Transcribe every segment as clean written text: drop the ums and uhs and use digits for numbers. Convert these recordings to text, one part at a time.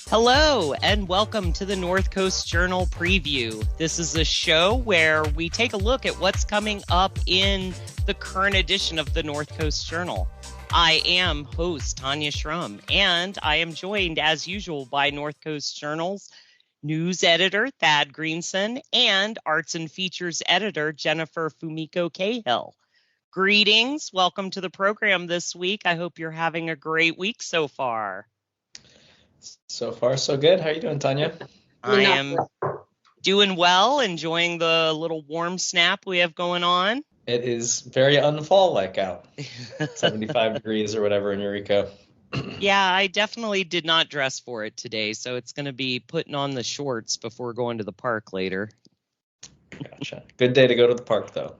Hello, and welcome to the North Coast Journal Preview. This is a show where we take a look at what's coming up in the current edition of the North Coast Journal. I am host Tanya Schrum, and I am joined, as usual, by North Coast Journal's news editor, Thad Greenson, and arts and features editor, Jennifer Fumiko Cahill. Greetings. Welcome to the program this week. I hope you're having a great week so far. So far, so good. How are you doing, Tanya? I am doing well, enjoying the little warm snap we have going on. It is very unfall-like out. 75 degrees or whatever in Eureka. Yeah, I definitely did not dress for it today, so it's going to be putting on the shorts before going to the park later. Gotcha. Good day to go to the park, though.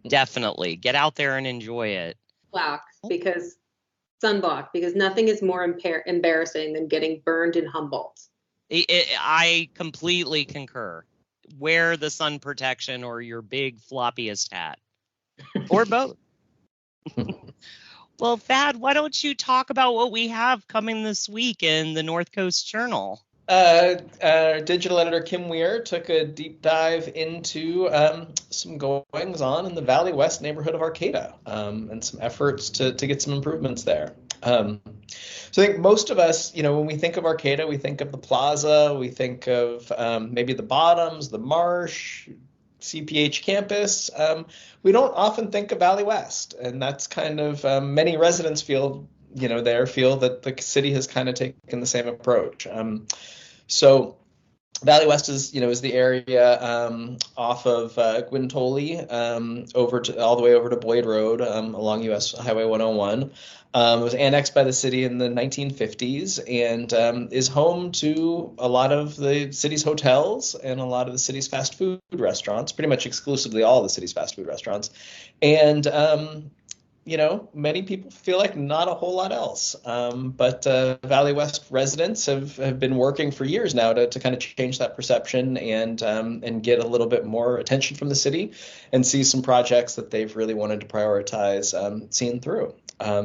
Definitely. Get out there and enjoy it. Sunblock, because nothing is more embarrassing than getting burned in Humboldt. I completely concur. Wear the sun protection or your big floppiest hat, or both. Well, Thad, why don't you talk about what we have coming this week in the North Coast Journal? Digital editor Kim Weir took a deep dive into some goings on in the Valley West neighborhood of Arcada and some efforts to get some improvements there. So I think most of us, when we think of Arcada, we think of the plaza, we think of maybe the Bottoms, the Marsh, CPH campus. We don't often think of Valley West, and that's kind of many residents feel that the city has kind of taken the same approach. So Valley West is the area off of Gwintoli all the way over to Boyd Road along U.S. Highway 101. It was annexed by the city in the 1950s and is home to a lot of the city's hotels and a lot of the city's fast food restaurants, pretty much exclusively all of the city's fast food restaurants. And many people feel like not a whole lot else. But Valley West residents have been working for years now to kind of change that perception and get a little bit more attention from the city and see some projects that they've really wanted to prioritize seeing through.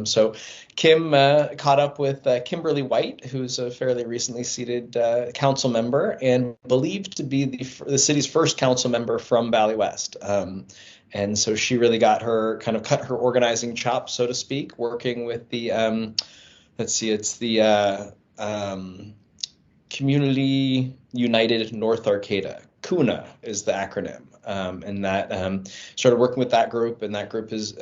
So Kim caught up with Kimberly White, who's a fairly recently seated council member and believed to be the city's first council member from Valley West. And so she really got cut her organizing chops, so to speak, working with the, it's the Community United North Arcada. CUNA is the acronym. And that started working with that group, and that group is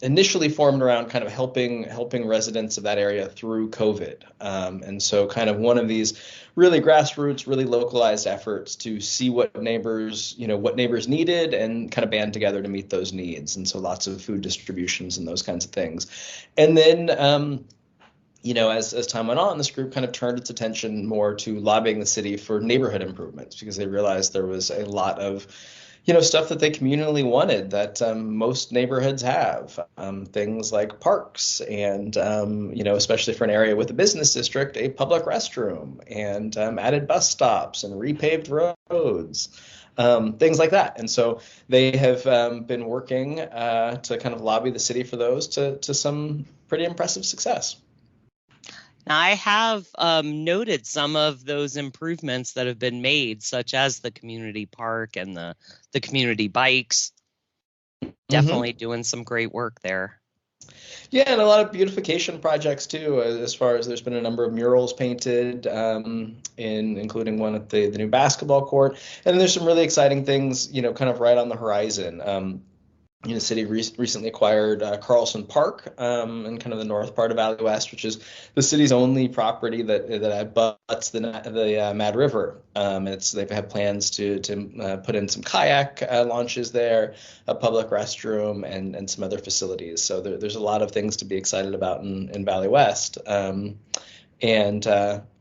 initially formed around kind of helping residents of that area through COVID. And so kind of one of these really grassroots, really localized efforts to see what neighbors needed and kind of band together to meet those needs. And so lots of food distributions and those kinds of things. And then as time went on, this group kind of turned its attention more to lobbying the city for neighborhood improvements because they realized there was a lot of, stuff that they communally wanted that most neighborhoods have. Things like parks and, especially for an area with a business district, a public restroom and added bus stops and repaved roads. Things like that. And so they have been working to kind of lobby the city for those to some pretty impressive success. Now, I have noted some of those improvements that have been made, such as the community park and the community bikes. Definitely doing some great work there. Yeah, and a lot of beautification projects too, as far as there's been a number of murals painted, including one at the new basketball court. And there's some really exciting things, kind of right on the horizon. The city recently acquired Carlson Park in kind of the north part of Valley West, which is the city's only property that abuts the Mad River. They have plans to put in some kayak launches there, a public restroom, and some other facilities. So there's a lot of things to be excited about in Valley West. And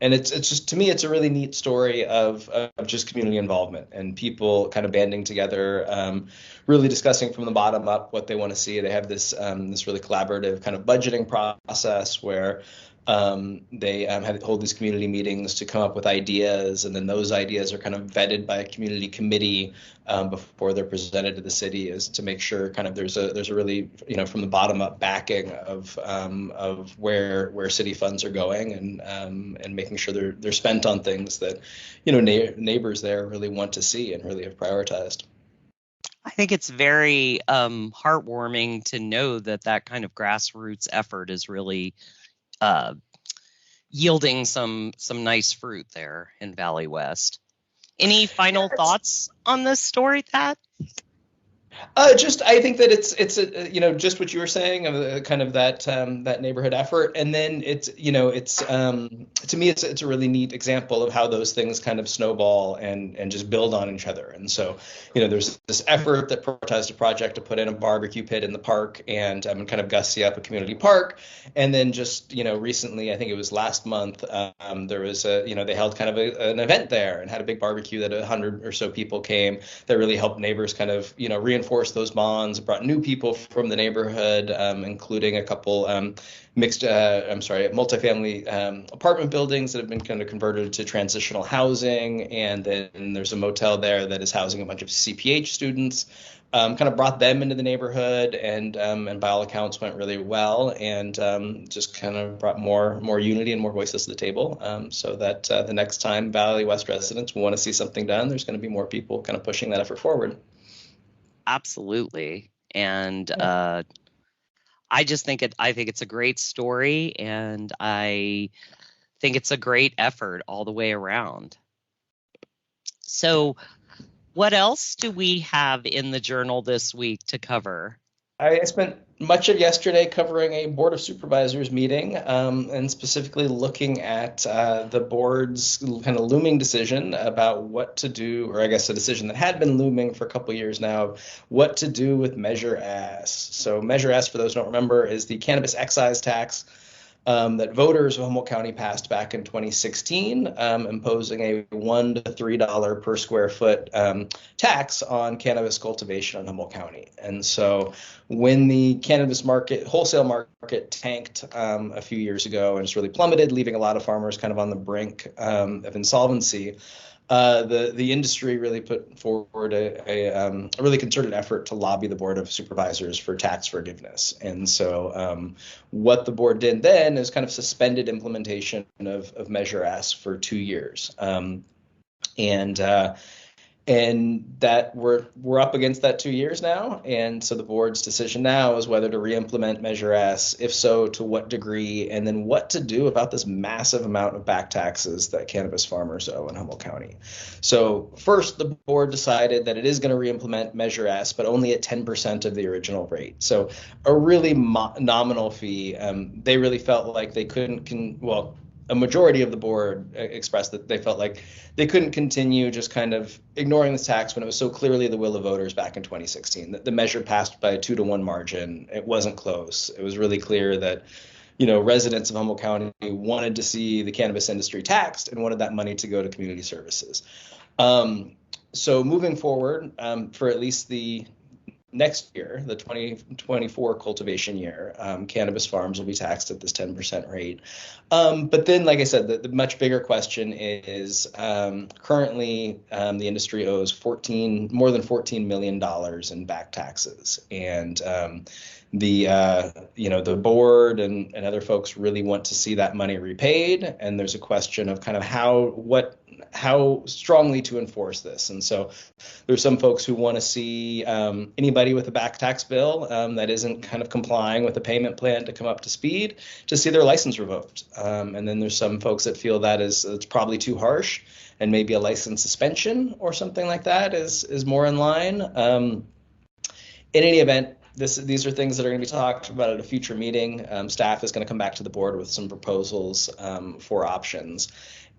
it's just, to me, it's a really neat story of just community involvement and people kind of banding together, really discussing from the bottom up what they want to see. They have this really collaborative kind of budgeting process where they hold these community meetings to come up with ideas, and then those ideas are kind of vetted by a community committee before they're presented to the city, is to make sure kind of there's a really, from the bottom up backing of where city funds are going, and making sure they're spent on things that neighbors there really want to see and really have prioritized. I think it's very heartwarming to know that kind of grassroots effort is really uh, yielding some nice fruit there in Valley West. Any final thoughts on this story, Thad? I think that it's just what you were saying of kind of that neighborhood effort, and then it's to me it's a really neat example of how those things kind of snowball and just build on each other. And so there's this effort that prioritized a project to put in a barbecue pit in the park and kind of gussy up a community park, and then just recently, I think it was last month, there was they held kind of an event there and had a big barbecue that 100 or so people came, that really helped neighbors kind of reinforce those bonds, brought new people from the neighborhood, including a couple multifamily apartment buildings that have been kind of converted to transitional housing. And then there's a motel there that is housing a bunch of CPH students. Kind of brought them into the neighborhood, and by all accounts went really well, and just kind of brought more unity and more voices to the table, so that the next time Valley West residents want to see something done, there's going to be more people kind of pushing that effort forward. Absolutely. And I think it's a great story, and I think it's a great effort all the way around. So what else do we have in the journal this week to cover? I spent much of yesterday covering a Board of Supervisors meeting, and specifically looking at the board's kind of looming decision about what to do, or I guess a decision that had been looming for a couple of years now, what to do with Measure S. So Measure S, for those who don't remember, is the cannabis excise tax that voters of Humboldt County passed back in 2016, imposing a $1 to $3 per square foot tax on cannabis cultivation in Humboldt County. And so when the cannabis wholesale market tanked a few years ago and just really plummeted, leaving a lot of farmers kind of on the brink of insolvency, the industry really put forward a really concerted effort to lobby the Board of Supervisors for tax forgiveness. And so what the board did then is kind of suspended implementation of Measure S for 2 years. And that we're up against that 2 years now. And so the board's decision now is whether to re-implement Measure S, if so, to what degree, and then what to do about this massive amount of back taxes that cannabis farmers owe in Humboldt County. So first, the board decided that it is going to re-implement Measure S, but only at 10% of the original rate. So a really nominal fee. They really felt like they a majority of the board expressed that they felt like they couldn't continue just kind of ignoring this tax when it was so clearly the will of voters back in 2016. The measure passed by a 2-to-1 margin. It wasn't close. It was really clear that residents of Humboldt County wanted to see the cannabis industry taxed and wanted that money to go to community services. So moving forward, for at least the next year, the 2024 cultivation year, cannabis farms will be taxed at this 10% rate. But then, like I said, the much bigger question is currently the industry owes more than $14 million in back taxes. And the board and other folks really want to see that money repaid. And there's a question of kind of how strongly to enforce this. And so there's some folks who want to see anybody with a back tax bill that isn't kind of complying with the payment plan to come up to speed, to see their license revoked. And then there's some folks that feel that it's probably too harsh, and maybe a license suspension or something like that is more in line. In any event, these are things that are going to be talked about at a future meeting. Staff is going to come back to the board with some proposals for options.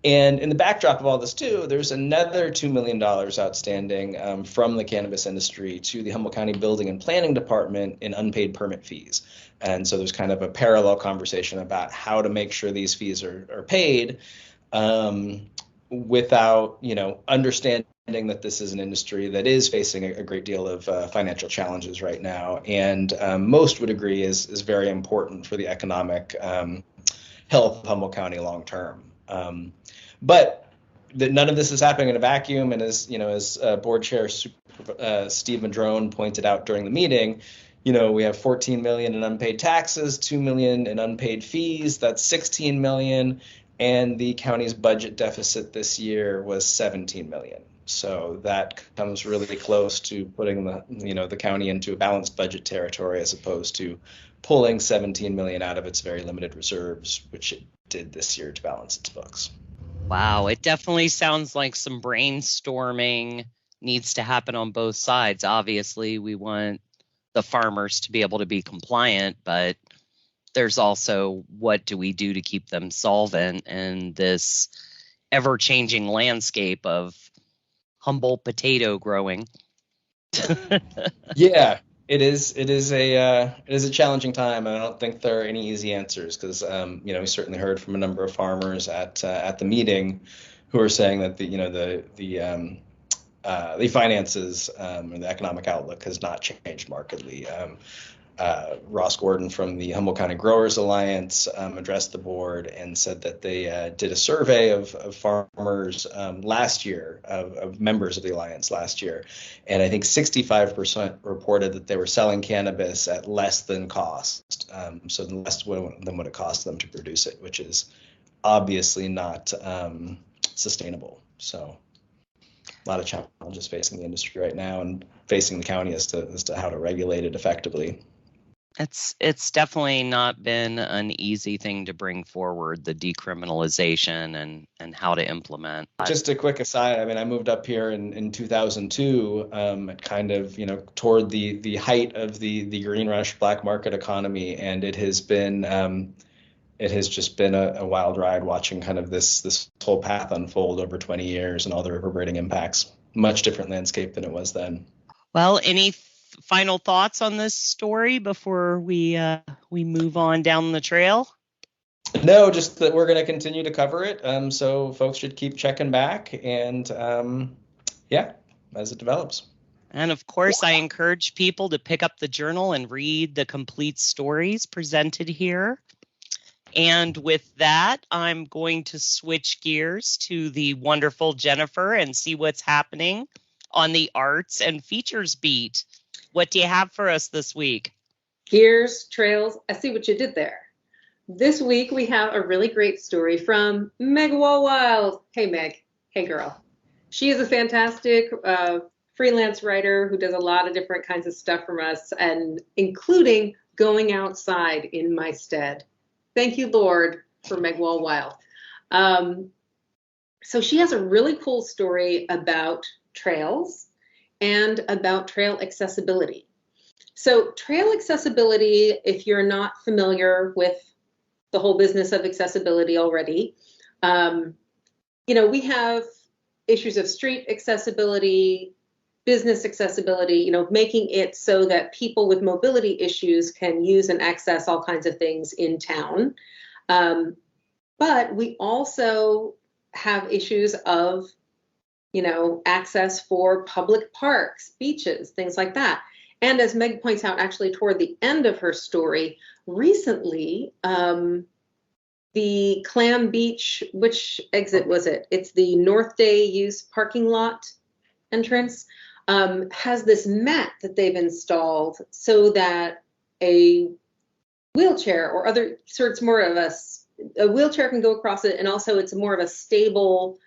And in the backdrop of all this, too, there's another $2 million outstanding from the cannabis industry to the Humboldt County Building and Planning Department in unpaid permit fees. And so there's kind of a parallel conversation about how to make sure these fees are paid without, understanding that this is an industry that is facing a great deal of financial challenges right now. And most would agree is very important for the economic health of Humboldt County long term. But none of this is happening in a vacuum. And as Board Chair Steve Madrone pointed out during the meeting, we have 14 million in unpaid taxes, 2 million in unpaid fees. That's 16 million. And the county's budget deficit this year was 17 million. So that comes really close to putting the county into a balanced budget territory, as opposed to pulling 17 million out of its very limited reserves, which it did this year to balance its books. Wow, it definitely sounds like some brainstorming needs to happen on both sides. Obviously, we want the farmers to be able to be compliant, but there's also, what do we do to keep them solvent in this ever-changing landscape of Humboldt potato growing? Yeah, it is a challenging time, and I don't think there are any easy answers, because we certainly heard from a number of farmers at the meeting who are saying that the finances and the economic outlook has not changed markedly. Ross Gordon from the Humboldt County Growers Alliance addressed the board and said that they did a survey of farmers last year, of members of the alliance last year, and I think 65% reported that they were selling cannabis at less than cost, so less than what it cost them to produce it, which is obviously not sustainable. So a lot of challenges facing the industry right now, and facing the county as to how to regulate it effectively. It's definitely not been an easy thing to bring forward, the decriminalization and how to implement. Just a quick aside, I moved up here in 2002, kind of, toward the height of the green rush black market economy, and it has just been a wild ride watching kind of this whole path unfold over 20 years and all the reverberating impacts. Much different landscape than it was then. Well, any final thoughts on this story before we move on down the trail? No, just that we're going to continue to cover it. So folks should keep checking back, and as it develops. And of course, I encourage people to pick up the journal and read the complete stories presented here. And with that, I'm going to switch gears to the wonderful Jennifer and see what's happening on the arts and features beat. What do you have for us this week? Gears, trails, I see what you did there. This week we have a really great story from Meg Wall-Wild. Hey, Meg. Hey, girl. She is a fantastic freelance writer who does a lot of different kinds of stuff from us, and including going outside in my stead. Thank you, Lord, for Meg Wall-Wild. So she has a really cool story about trails and about trail accessibility. So trail accessibility, if you're not familiar with the whole business of accessibility already, we have issues of street accessibility, business accessibility, making it so that people with mobility issues can use and access all kinds of things in town. But we also have issues of, access for public parks, beaches, things like that. And as Meg points out, actually toward the end of her story, recently, the Clam Beach, which exit was it? It's the North Day Use parking lot entrance, has this mat that they've installed so that a wheelchair or other, so it's more of a wheelchair can go across it, and also it's more of a stable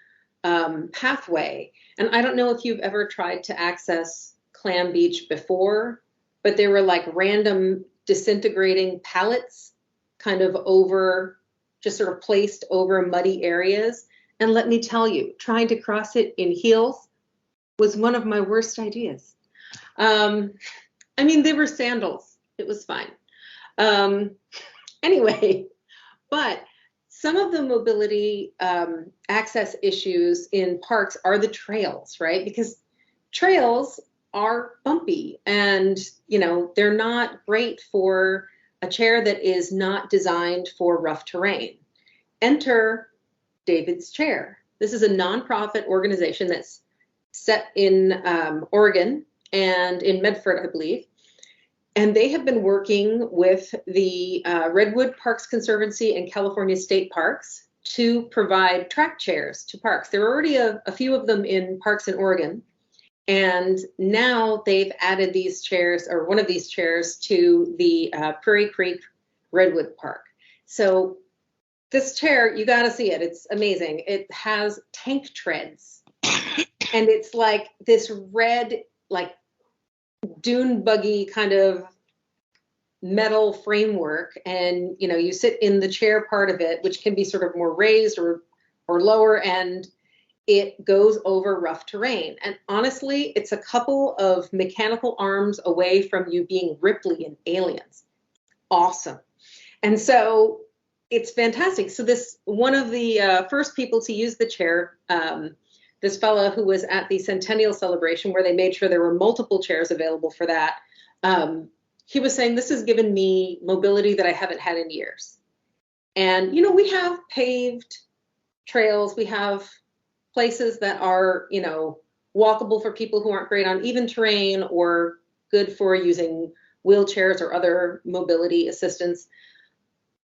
pathway. And I don't know if you've ever tried to access Clam Beach before, but there were like random disintegrating pallets kind of over, just sort of placed over muddy areas. And let me tell you, trying to cross it in heels was one of my worst ideas. They were sandals. It was fine. Anyway, but some of the mobility access issues in parks are the trails, right? Because trails are bumpy and, they're not great for a chair that is not designed for rough terrain. Enter David's Chair. This is a nonprofit organization that's set in Oregon and in Medford, I believe. And they have been working with the Redwood Parks Conservancy and California State Parks to provide track chairs to parks. There are already a few of them in parks in Oregon. And now they've added these chairs, or one of these chairs, to the Prairie Creek Redwood Park. So this chair, you got to see it. It's amazing. It has tank treads. And it's like this red, like dune buggy kind of metal framework. And, you sit in the chair part of it, which can be sort of more raised or lower, and it goes over rough terrain. And honestly, it's a couple of mechanical arms away from you being Ripley in Aliens. Awesome. And so it's fantastic. So this, one of the first people to use the chair, this fella who was at the Centennial Celebration where they made sure there were multiple chairs available for that, he was saying, this has given me mobility that I haven't had in years. And, we have paved trails, we have places that are, walkable for people who aren't great on even terrain or good for using wheelchairs or other mobility assistance.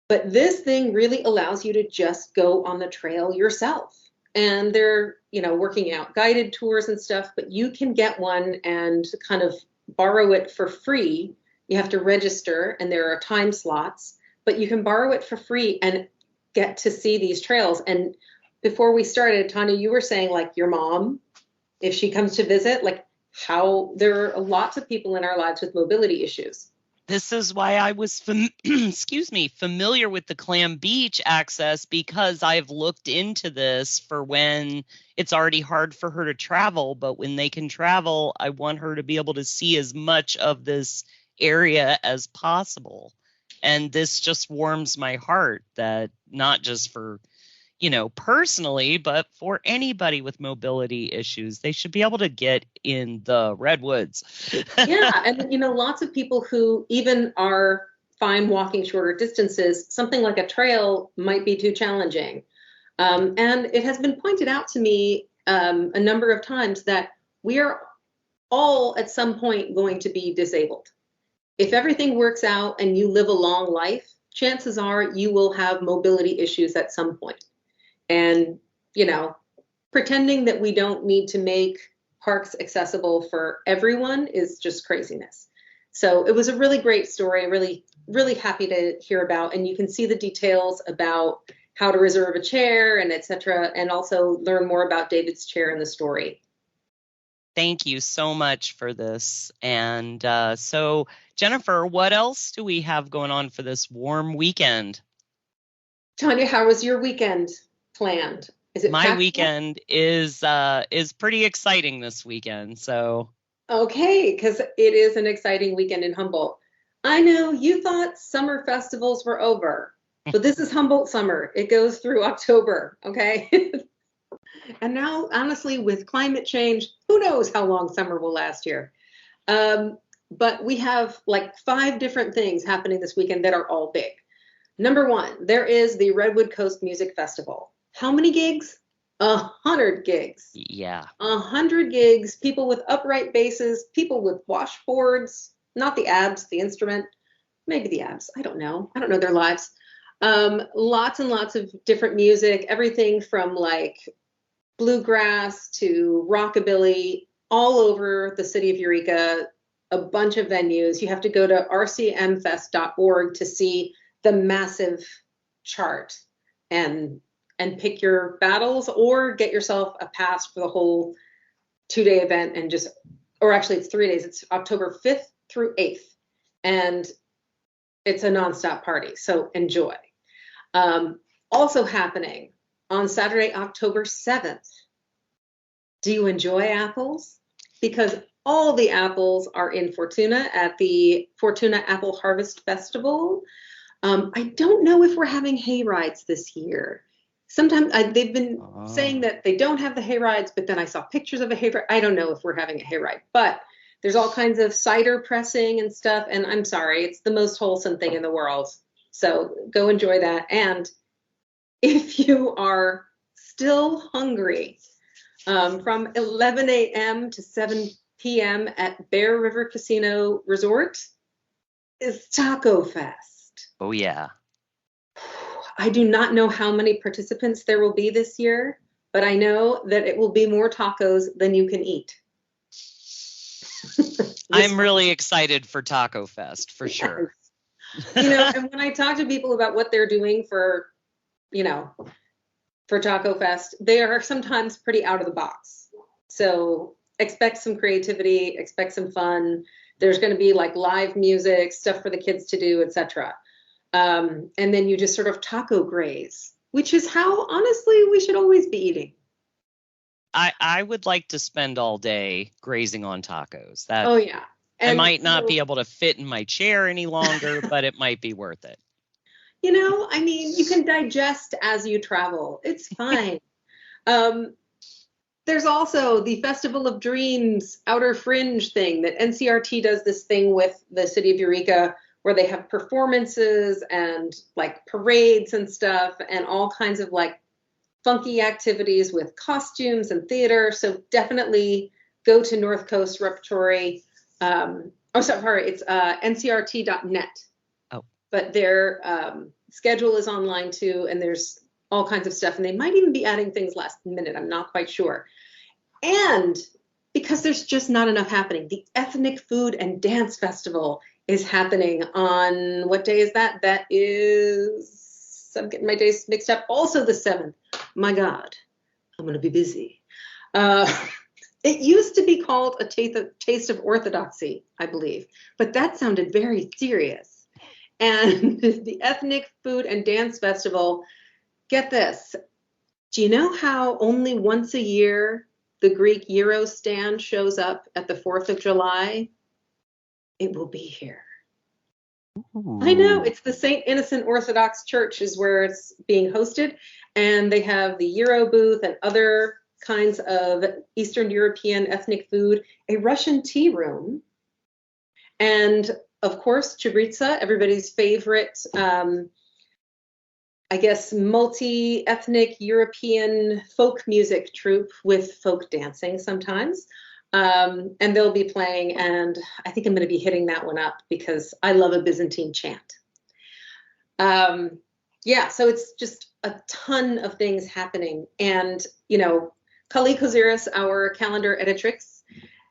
But this thing really allows you to just go on the trail yourself. And they're, working out guided tours and stuff, but you can get one and kind of borrow it for free. You have to register and there are time slots, but you can borrow it for free and get to see these trails. And before we started, Tanya, you were saying like your mom, if she comes to visit, like how there are lots of people in our lives with mobility issues. This is why I was, familiar with the Clam Beach access, because I've looked into this for when it's already hard for her to travel. But when they can travel, I want her to be able to see as much of this area as possible. And this just warms my heart that not just for, personally, but for anybody with mobility issues, they should be able to get in the redwoods. Yeah. And, lots of people who even are fine walking shorter distances, something like a trail might be too challenging. And it has been pointed out to me a number of times that we are all at some point going to be disabled. If everything works out and you live a long life, chances are you will have mobility issues at some point. And, pretending that we don't need to make parks accessible for everyone is just craziness. So it was a really great story, really, really happy to hear about. And you can see the details about how to reserve a chair and et cetera, and also learn more about David's chair in the story. Thank you so much for this. And so, Jennifer, what else do we have going on for this warm weekend? Tanya, how was your weekend planned? Is it my weekend is pretty exciting this weekend. So okay, because it is an exciting weekend in Humboldt. I know you thought summer festivals were over, but this is Humboldt summer. It goes through October, okay? And now, honestly, with climate change, who knows how long summer will last here. But we have like 5 different things happening this weekend that are all big. Number 1, there is the Redwood Coast Music Festival. How many gigs? 100 gigs. Yeah. 100 gigs, people with upright basses, people with washboards, not the abs, the instrument, maybe the abs. I don't know their lives. Lots and lots of different music, everything from like bluegrass to rockabilly, all over the city of Eureka, a bunch of venues. You have to go to rcmfest.org to see the massive chart and pick your battles, or get yourself a pass for the whole 2-day event and or actually it's 3 days. It's October 5th through 8th. And it's a nonstop party. So enjoy. Also happening on Saturday, October 7th. Do you enjoy apples? Because all the apples are in Fortuna at the Fortuna Apple Harvest Festival. I don't know if we're having hay rides this year. Sometimes they've been saying that they don't have the hay rides, but then I saw pictures of a hay ride. I don't know if we're having a hay ride, but there's all kinds of cider pressing and stuff. And I'm sorry, it's the most wholesome thing in the world. So go enjoy that. And if you are still hungry, from 11 a.m. to 7 p.m. at Bear River Casino Resort is Taco Fest. Oh, yeah. I do not know how many participants there will be this year, but I know that it will be more tacos than you can eat. I'm really excited for Taco Fest, for sure. And when I talk to people about what they're doing for Taco Fest, they are sometimes pretty out of the box. So expect some creativity, expect some fun. There's going to be like live music, stuff for the kids to do, etc. And then you just sort of taco graze, which is how, honestly, we should always be eating. I would like to spend all day grazing on tacos. Oh, yeah. And I might not be able to fit in my chair any longer, but it might be worth it. I mean, you can digest as you travel. It's fine. There's also the Festival of Dreams Outer Fringe thing that NCRT does, this thing with the city of Eureka where they have performances and like parades and stuff and all kinds of like funky activities with costumes and theater. So definitely go to North Coast Repertory. It's ncrt.net. Oh. But their schedule is online too, and there's all kinds of stuff. And they might even be adding things last minute. I'm not quite sure. And because there's just not enough happening, the Ethnic Food and Dance Festival is happening on, what day is that? That is, I'm getting my days mixed up, also the 7th. My God, I'm going to be busy. It used to be called a Taste of Orthodoxy, I believe, but that sounded very serious. And the Ethnic Food and Dance Festival, get this, do you know how only once a year the Greek Euro stand shows up at the 4th of July? It will be here. Ooh. I know, it's the St. Innocent Orthodox Church is where it's being hosted, and they have the Euro booth and other kinds of Eastern European ethnic food, a Russian tea room, and of course, Chibritsa, everybody's favorite, I guess, multi-ethnic European folk music troupe with folk dancing sometimes. And they'll be playing, and I think I'm going to be hitting that one up because I love a Byzantine chant. So it's just a ton of things happening. And, Kali Koziris, our calendar editrix,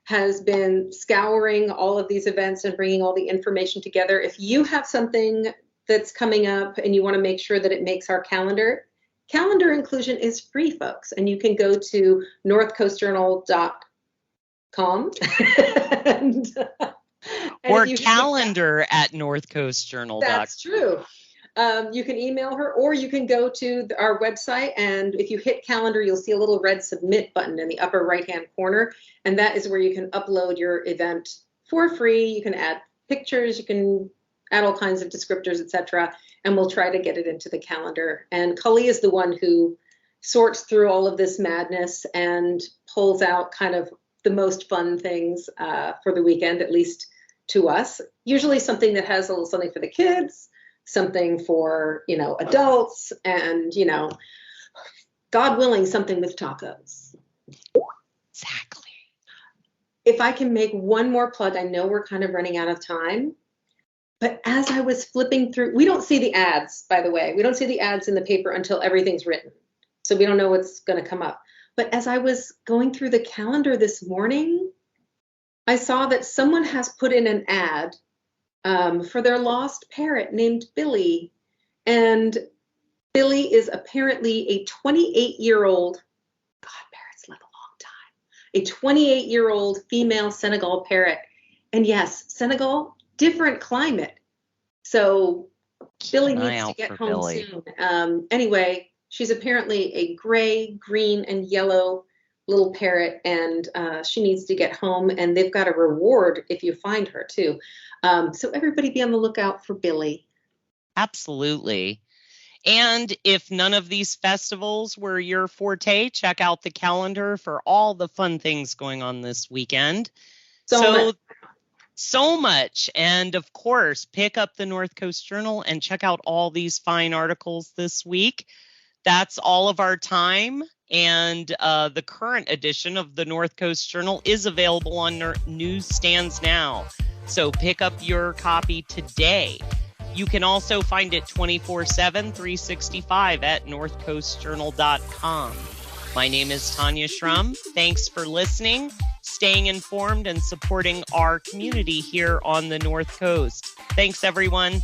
has been scouring all of these events and bringing all the information together. If you have something that's coming up and you want to make sure that it makes our calendar inclusion is free, folks. And you can go to northcoastjournal.com or calendar at northcoastjournal.com. That's true. You can email her, or you can go to our website, and if you hit calendar, you'll see a little red submit button in the upper right-hand corner, and that is where you can upload your event for free. You can add pictures, you can add all kinds of descriptors, etc., and we'll try to get it into the calendar. And Kali is the one who sorts through all of this madness and pulls out kind of the most fun things for the weekend, at least to us. Usually something that has a little something for the kids, something for, adults, and, God willing, something with tacos. Exactly. If I can make one more plug, I know we're kind of running out of time, but as I was flipping through, we don't see the ads, by the way. We don't see the ads in the paper until everything's written. So we don't know what's going to come up. But as I was going through the calendar this morning, I saw that someone has put in an ad for their lost parrot named Billy. And Billy is apparently a 28-year-old, God, parrots live a long time, a 28-year-old female Senegal parrot. And yes, Senegal, different climate. So Billy needs to get home soon. Anyway, she's apparently a gray, green, and yellow little parrot, and she needs to get home, and they've got a reward if you find her too. So everybody be on the lookout for Billy. Absolutely. And if none of these festivals were your forte, check out the calendar for all the fun things going on this weekend. So much. And of course, pick up the North Coast Journal and check out all these fine articles this week. That's all of our time. And the current edition of the North Coast Journal is available on newsstands now. So pick up your copy today. You can also find it 24/7, 365 at northcoastjournal.com. My name is Tanya Schrum. Thanks for listening, staying informed, and supporting our community here on the North Coast. Thanks, everyone.